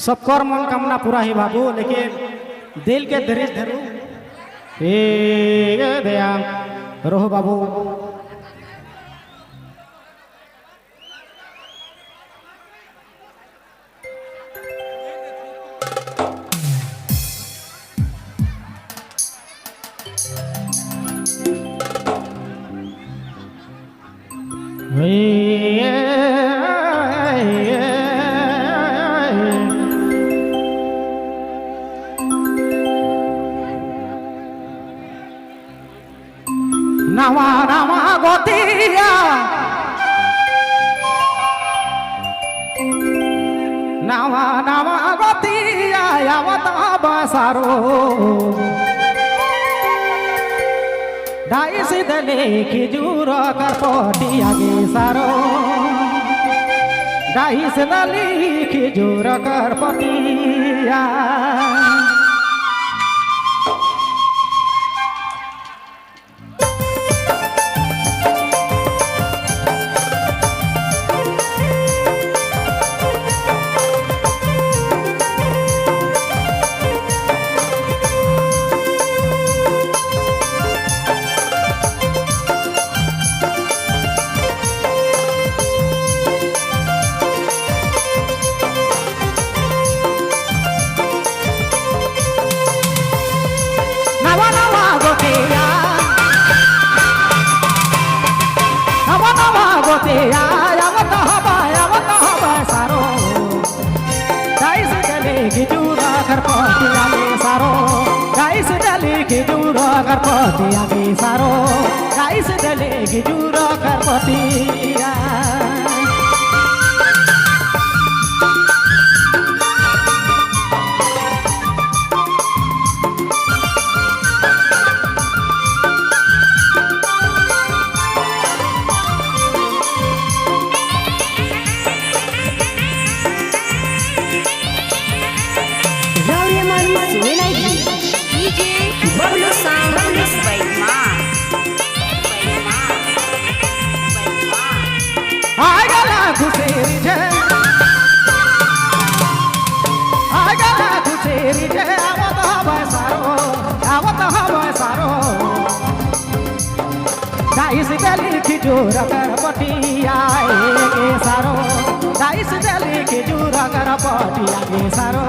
सबकर मनोकामना पूरा ही बाबू, लेकिन दिल के दरिज धरू दया रहो बाबू। नवा नवा गोतिया नवा नवा गोतिया यावत बसारो डाइस दले खिजूर कर पोटिया गे सारो डाइस दले खिजूर कर पोटिया करपतिया गे सारो गाइस डले खिजूर करपतिया डाइस दली खिजूर करपतिया गे सारो डाइस दली खिजूर करपतिया गे सारो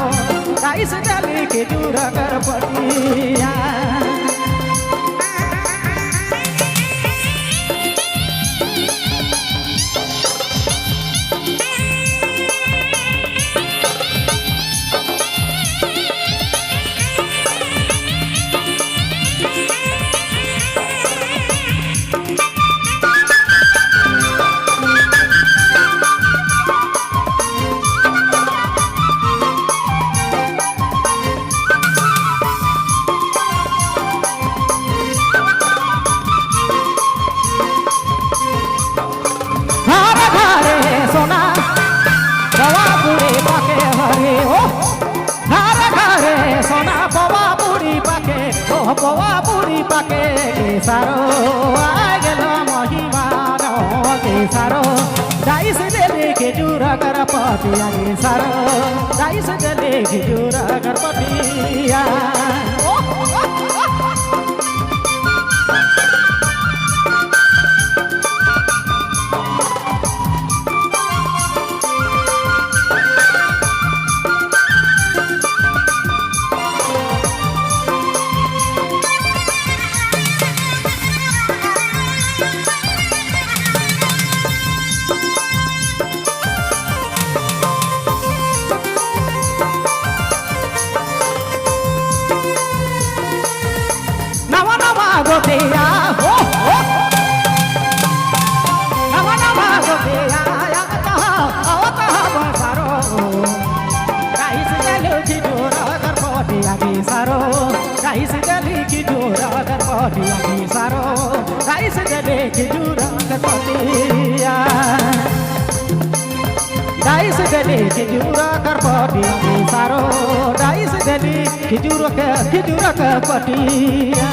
डाइस दली खिजूर करपतिया पवा पूरी पाके गे सारो आ गेलो महिमानो गे सारो डाइस दले खिजूर करपतिया गे सारो डाइस दले खिजूर करपतिया गोतिया हो नवा नवा गोतिया आवत बसारो गाइस दली खिजूर करपतिया गे सारो गाइस दली खिजूर करपतिया गे सारो गाइस दली खिजूर करपतिया डाइस दली खिजूर करपतिया गे सारो डाइस दली खिजूर करपतिया